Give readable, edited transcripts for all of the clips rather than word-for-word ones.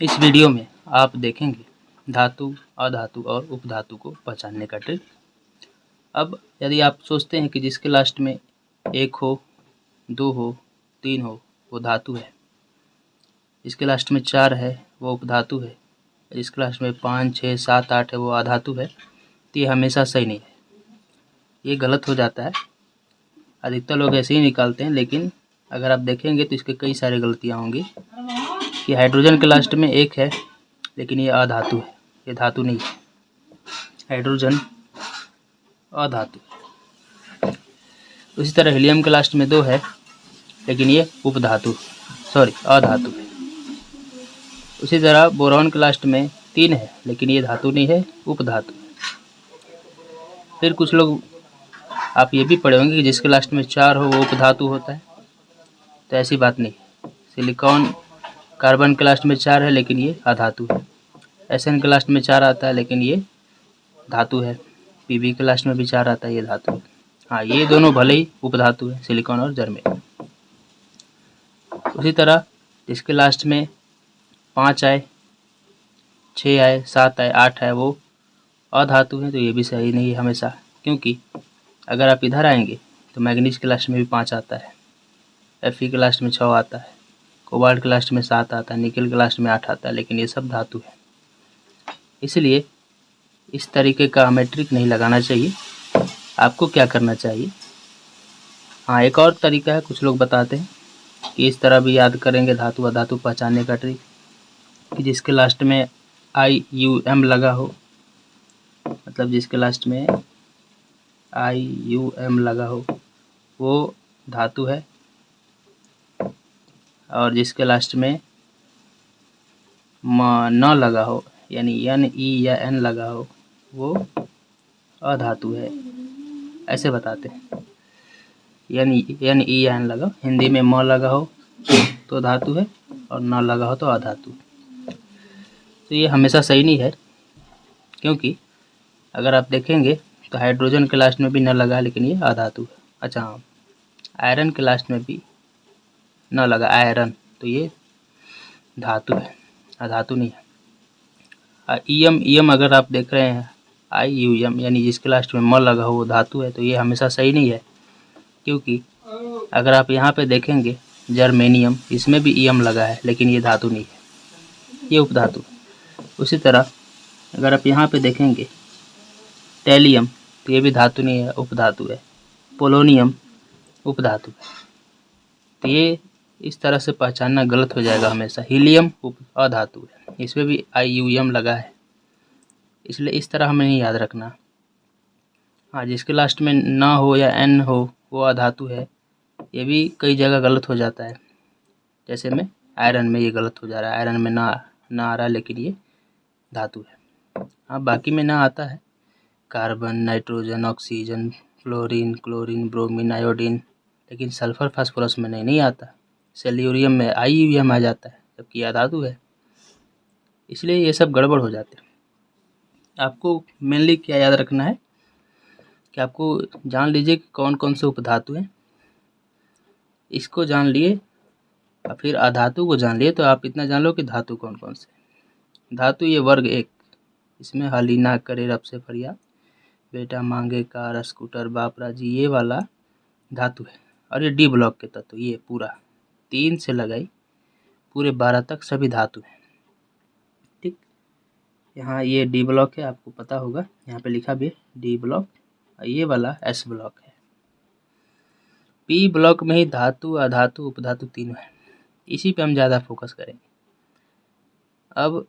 इस वीडियो में आप देखेंगे धातु, अधातु और उपधातु को पहचानने का ट्रिक। अब यदि आप सोचते हैं कि जिसके लास्ट में 1 हो, 2 हो, 3 हो वो धातु है, जिसके लास्ट में 4 है वो उपधातु है, जिसके लास्ट में 5, 6, 7, 8 है वो अधातु है, तो ये हमेशा सही नहीं है, ये गलत हो जाता है। अधिकतर लोग ऐसे ही निकालते हैं, लेकिन अगर आप देखेंगे तो इसके कई सारी गलतियाँ होंगी कि हाइड्रोजन के लास्ट में 1 है लेकिन ये अधातु है, ये धातु नहीं है, हाइड्रोजन अधातु। उसी तरह हीलियम के लास्ट में 2 है लेकिन ये अधातु है। उसी तरह बोरॉन के लास्ट में 3 है लेकिन ये धातु नहीं है, उपधातु है। फिर कुछ लोग आप ये भी पढ़े होंगे कि जिसके लास्ट में 4 हो वो उपधातु होता है, तो ऐसी बात नहीं है। सिलिकॉन कार्बन के लास्ट में 4 है लेकिन ये अधातु है। एसएन के लास्ट में 4 आता है लेकिन ये धातु है। पीबी के लास्ट में भी 4 आता है, ये धातु है। हाँ, ये दोनों भले ही उपधातु है, सिलिकॉन और जर्मेनियम। उसी तरह जिसके लास्ट में 5 आए, 6 आए, 7 आए, 8 आए वो अधातु है, तो ये भी सही नहीं है हमेशा। क्योंकि अगर आप इधर आएंगे तो मैग्नीज के लास्ट में भी 5 आता है, Fe के लास्ट में 6 आता है, कोबाल्ट के लास्ट में 7 आता है, निकल के लास्ट में 8 आता है, लेकिन ये सब धातु है। इसलिए इस तरीके का हमें ट्रिक नहीं लगाना चाहिए। आपको क्या करना चाहिए, हाँ एक और तरीका है, कुछ लोग बताते हैं कि इस तरह भी याद करेंगे धातु अधातु पहचानने का ट्रिक, कि जिसके लास्ट में IUM लगा हो, मतलब जिसके लास्ट में IUM लगा हो वो धातु है, और जिसके लास्ट में न लगा हो यानी NE या N लगा हो वो अधातु है, ऐसे बताते हैं। NE या N लगा, हिंदी में म लगा हो तो धातु है और न लगा हो तो अधातु। तो ये हमेशा सही नहीं है, क्योंकि अगर आप देखेंगे तो हाइड्रोजन के लास्ट में भी न लगा लेकिन ये अधातु है। अच्छा हाँ, आयरन के लास्ट में भी न लगा, आयरन, तो ये धातु है, अधातु नहीं है। ईएम अगर आप देख रहे हैं IUM यानी जिसके लास्ट में म लगा हो वो धातु है, तो ये हमेशा सही नहीं है। क्योंकि अगर आप यहाँ पे देखेंगे जर्मेनियम, इसमें भी EM लगा है लेकिन ये धातु नहीं है, ये उपधातु। उसी तरह अगर आप यहाँ पे देखेंगे टैलियम, तो ये भी धातु नहीं है, उपधातु है। पोलोनियम उपधातु है। तो ये इस तरह से पहचानना गलत हो जाएगा हमेशा। हीलियम अधातु है, इसमें भी IUM लगा है, इसलिए इस तरह हमें नहीं याद रखना। हाँ, जिसके लास्ट में न हो या N हो वो अधातु है, ये भी कई जगह गलत हो जाता है। जैसे में आयरन में ये गलत हो जा रहा है, आयरन में ना आ रहा है लेकिन ये धातु है। हाँ, बाकी में ना आता है, carbon, nitrogen, oxygen, fluorine, chlorine, bromine, iodine, लेकिन सल्फर फास्फोरस में नहीं आता। सेल्यूरियम में IUM आ जाता है, जबकि यह धातु है। इसलिए ये सब गड़बड़ हो जाते हैं। आपको मेनली क्या याद रखना है कि आपको जान लीजिए कि कौन कौन से उपधातु हैं, इसको जान लिए और फिर अधातु को जान लिए, तो आप इतना जान लो कि धातु कौन कौन से। धातु ये वर्ग 1, इसमें हलीना करे रब से फरियाद, बेटा मांगे कार स्कूटर बाप राजी, ये वाला धातु है। और ये D ब्लॉक के तत्व, ये पूरा 3 से लगाई पूरे 12 तक सभी धातु हैं। ठीक, यहाँ ये D ब्लॉक है, आपको पता होगा, यहाँ पे लिखा भी है D ब्लॉक, ये वाला S ब्लॉक है। P ब्लॉक में ही धातु अधातु उपधातु तीनों है, इसी पे हम ज़्यादा फोकस करेंगे। अब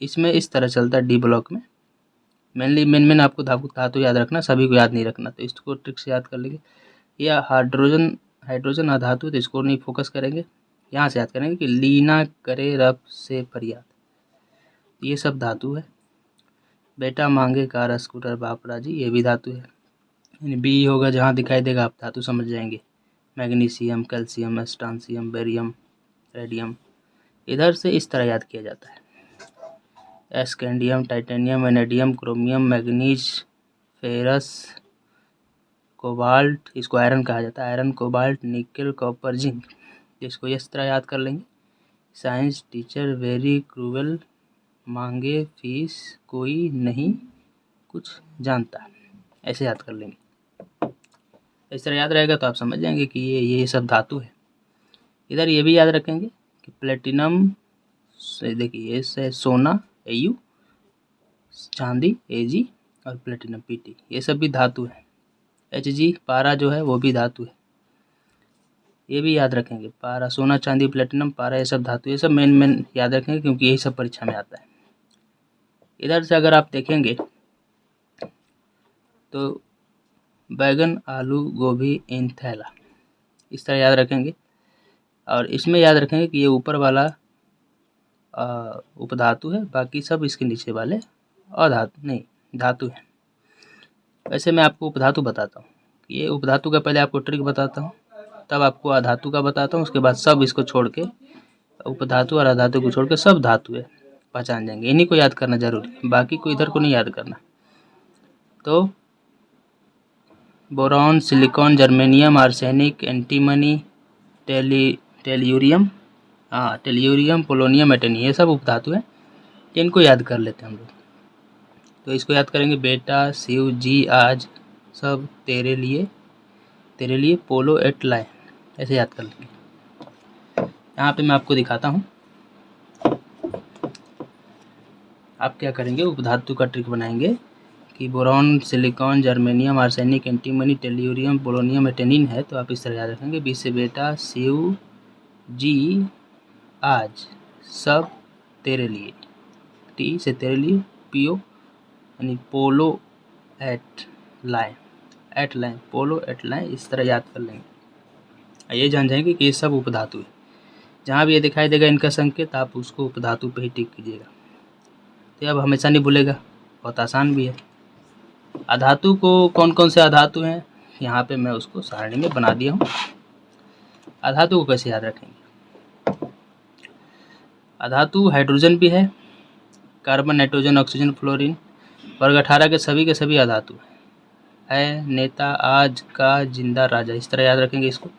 इसमें इस तरह चलता है D ब्लॉक में, मेन आपको धातु याद रखना, सभी को याद नहीं रखना, तो इसको ट्रिक से याद कर लेंगे। या हाइड्रोजन अधातु, तो इसको नहीं फोकस करेंगे, यहाँ से याद करेंगे कि लीना करे रब से फरियाद, ये सब धातु है। बेटा मांगे कार स्कूटर बाप राजी, ये भी धातु है। यानी बी होगा जहाँ दिखाई देगा आप धातु समझ जाएंगे। Magnesium, calcium, strontium, barium, radium, इधर से इस तरह याद किया जाता है। Scandium, titanium, vanadium, chromium, manganese, ferrous, cobalt, इसको आयरन कहा जाता है, iron, cobalt, nickel, copper, zinc, इसको इस तरह याद कर लेंगे। साइंस टीचर वेरी क्रूएल, मांगे फीस कोई नहीं कुछ जानता। ऐसे याद कर लेंगे। इस तरह याद रहेगा तो आप समझ जाएंगे कि ये सब धातु है। इधर ये भी याद रखेंगे कि प्लेटिनम से देखिए ये से सोना AU, चांदी AG और प्लेटिनम PT, ये सब भी धातु है। HG पारा जो है वो भी धातु है, ये भी याद रखेंगे। पारा, सोना, चांदी, प्लेटिनम, पारा, ये सब धातु, ये सब मेन याद रखेंगे क्योंकि यही सब परीक्षा में आता है। इधर से अगर आप देखेंगे तो बैगन, आलू, गोभी इन थैला, इस तरह याद रखेंगे। और इसमें याद रखेंगे कि ये ऊपर वाला उपधातु है, बाकी सब इसके नीचे वाले अधातु नहीं धातु है। वैसे मैं आपको उपधातु बताता हूँ, ये उपधातु का पहले आपको ट्रिक बताता हूँ, तब आपको अधातु का बताता हूँ, उसके बाद सब इसको छोड़ के, उपधातु और अधातु को छोड़ के सब धातु है, पहचान जाएंगे। इन्हीं को याद करना जरूरी है, बाकी को इधर को नहीं याद करना। तो boron, silicon, germanium, arsenic, antimony, tellurium, tellurium, polonium, astatine, ये सब उपधातु है। इनको याद कर लेते हैं हम लोग। तो इसको याद करेंगे, बेटा, शिव जी आज सब तेरे लिए पोलो एट लाए, ऐसे याद कर लेंगे। यहाँ पे मैं आपको दिखाता हूँ, आप क्या करेंगे, उपधातु का ट्रिक बनाएंगे कि boron, silicon, germanium, arsenic, antimony, tellurium, polonium, एटेनिन है, तो आप इस तरह याद रखेंगे। बी से बेटा, शिव जी आज सब तेरे लिए, टी से तेरे लिए, PO यानी पोलो एट लाए, पोलो एट लाए, इस तरह याद कर लेंगे। ये जान जाएंगे कि ये सब उपधातु है। जहाँ भी ये दिखाई देगा इनका संकेत, आप उसको उपधातु पे ही टिक कीजिएगा, तो अब हमेशा नहीं भूलेगा, बहुत आसान भी है। अधातु को कौन कौन से अधातु हैं, यहाँ पे मैं उसको सारणी में बना दिया हूँ। अधातु को कैसे याद रखेंगे, अधातु हाइड्रोजन भी है, कार्बन, नाइट्रोजन, ऑक्सीजन, फ्लोरीन, वर्ग 18 के सभी अधातु है। नेता आज का जिंदा राजा, इस तरह याद रखेंगे इसको,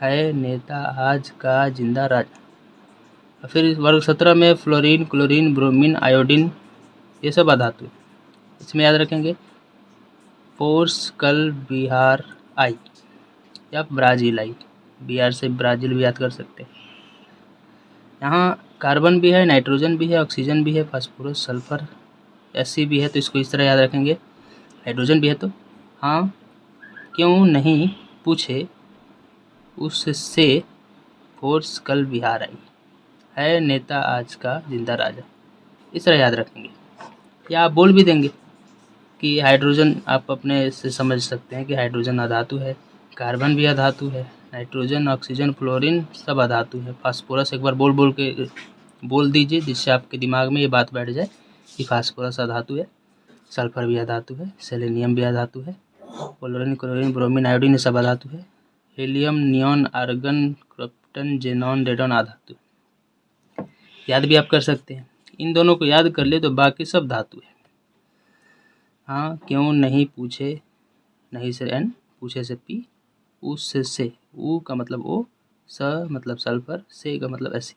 है नेता आज का जिंदा राजा। फिर वर्ग 17 में फ्लोरीन, क्लोरीन, ब्रोमीन, आयोडीन, ये सब अधातु है। इसमें याद रखेंगे फोर्स कल बिहार आई या ब्राज़ील आई, बिहार से ब्राज़ील भी याद कर सकते हैं। यहाँ कार्बन भी है, नाइट्रोजन भी है, ऑक्सीजन भी है, फास्फोरस, सल्फर, Sc भी है, तो इसको इस तरह याद रखेंगे। हाइड्रोजन भी है, तो हाँ क्यों नहीं पूछे उससे फोर्स कल बिहार आई, है नेता आज का जिंदा राजा, इस तरह याद रखेंगे। या आप बोल भी देंगे कि हाइड्रोजन, आप अपने से समझ सकते हैं कि हाइड्रोजन अधातु है, कार्बन भी अधातु है, नाइट्रोजन, ऑक्सीजन, फ्लोरीन सब अधातु है। फास्फोरस एक बार बोल दीजिए, जिससे आपके दिमाग में ये बात बैठ जाए कि फास्फोरस अधातु है। सल्फर भी अधातु है, सेलेनियम भी अधातु है, फ्लोरीन, क्लोरीन, ब्रोमीन, आयोडीन ये सब अधातु है। Helium, neon, argon, krypton, xenon, radon अधातु याद भी आप कर सकते हैं। इन दोनों को याद कर ले तो बाकी सब धातु है। हाँ क्यों नहीं पूछे, नहीं से N, पूछे से P, उस से U का मतलब O, स मतलब सल्फर, से का मतलब Sc।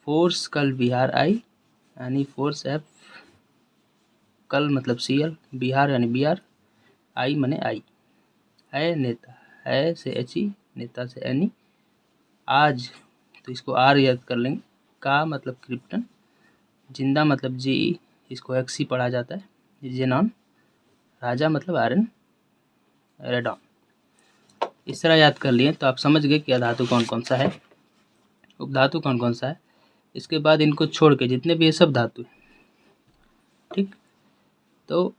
फोर्स कल बिहार आई यानी फोर्स F, कल मतलब Cl, बिहार यानी Br, आई माने आई। है नेता, है से He, नेता से Ne, आज तो इसको R याद कर लेंगे, का मतलब क्रिप्टन, जिंदा मतलब Ge, इसको Xc पढ़ा जाता है, जेनॉन, राजा मतलब आयरन, रेडॉन। इस तरह याद कर लिए तो आप समझ गए कि अधातु कौन कौन सा है, उपधातु कौन कौन सा है। इसके बाद इनको छोड़ के जितने भी ये सब धातु है, ठीक। तो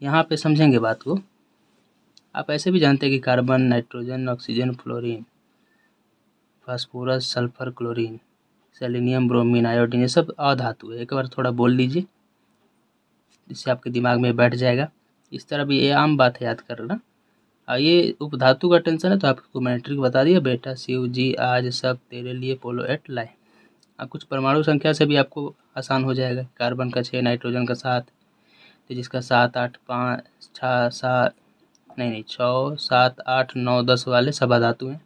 यहाँ पे समझेंगे बात को। आप ऐसे भी जानते हैं कि carbon, nitrogen, oxygen, fluorine, phosphorus, sulphur, chlorine, selenium, bromine, iodine ये सब अधातु है। एक बार थोड़ा बोल लीजिए, जिससे आपके दिमाग में बैठ जाएगा। इस तरह भी ये आम बात है याद करना। ये उपधातु का टेंशन है तो आपको मैंने ट्रिक बता दिया, बेटा शिव जी आज सब तेरे लिए पोलो एट लाए। अब कुछ परमाणु संख्या से भी आपको आसान हो जाएगा। कार्बन का 6, नाइट्रोजन का 7, तो जिसका 7, 8, 5, 6, 7 नहीं 6, 7, 8, 9, 10 वाले सब अधातु हैं।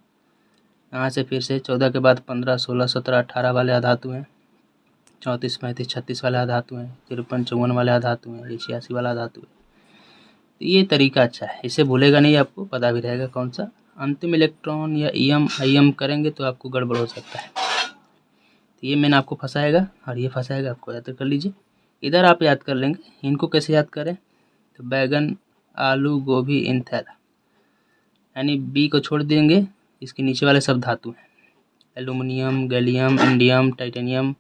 यहाँ से फिर से 14 के बाद 15, 16, 17, 18 वाले अधातु हैं, 34, 35, 36 वाले अधातु हैं, 53, 54 वाले अधातु हैं, 86 वाला धातु है। तो ये तरीका अच्छा है, इसे भूलेगा नहीं, आपको पता भी रहेगा कौन सा। अंतिम इलेक्ट्रॉन या ईएम करेंगे तो आपको गड़बड़ हो सकता है। तो ये मैंने आपको फंसाएगा और ये फंसाएगा, आपको याद कर लीजिए। इधर आप याद कर लेंगे, इनको कैसे याद करें, तो बैगन, आलू, गोभी, इंथर, यानी बी को छोड़ देंगे, इसके नीचे वाले सब धातु हैं, एल्यूमिनियम, गैलियम, इंडियम, टाइटेनियम,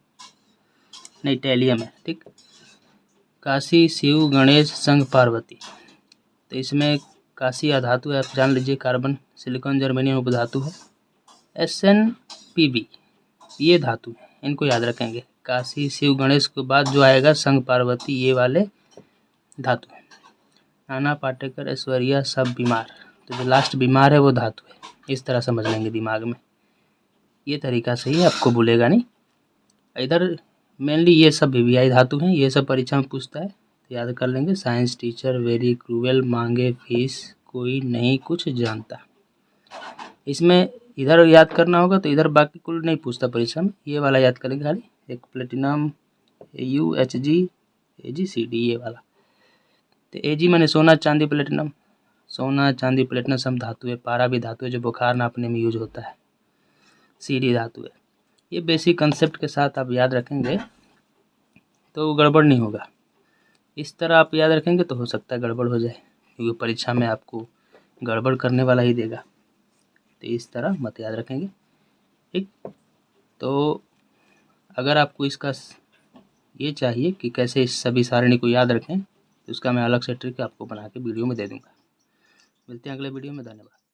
नहीं टैलियम है, ठीक। काशी, शिव, गणेश, संग, पार्वती, तो इसमें काशी अधातु है, आप जान लीजिए, कार्बन, सिलिकॉन, जर्मेनियम उपधातु है, SnPb ये धातु है, इनको याद रखेंगे। काशी, शिव, गणेश के बाद जो आएगा संग, पार्वती, ये वाले धातु है। नाना पाटेकर, ऐश्वर्या, सब बीमार, तो जो लास्ट बीमार है वो धातु है, इस तरह समझ लेंगे दिमाग में। ये तरीका सही है, आपको भूलेगा नहीं। इधर मेनली ये सब VVI धातु हैं, ये सब परीक्षा में पूछता है, तो याद कर लेंगे। साइंस टीचर वेरी क्रूएल, मांगे फीस, कोई नहीं कुछ जानता, इसमें इधर याद करना होगा, तो इधर बाकी कुल नहीं पूछता परीक्षा में, ये वाला याद करेंगे खाली। एक प्लेटिनम, AU, HG, AgCd, ये वाला। तो Ag माने सोना, चांदी, प्लेटिनम, सोना, चांदी, प्लेटिनम सब धातु है। पारा भी धातु है, जो बुखार नापने में यूज होता है। Cd धातु है। ये बेसिक कंसेप्ट के साथ आप याद रखेंगे तो गड़बड़ नहीं होगा। इस तरह आप याद रखेंगे तो हो सकता है गड़बड़ हो जाए, क्योंकि परीक्षा में आपको गड़बड़ करने वाला ही देगा। तो इस तरह मत याद रखेंगे, ठीक। तो अगर आपको इसका ये चाहिए कि कैसे इस सभी सारणी को याद रखें, तो उसका मैं अलग से ट्रिक आपको बना के वीडियो में दे दूँगा। मिलते हैं अगले वीडियो में, धन्यवाद।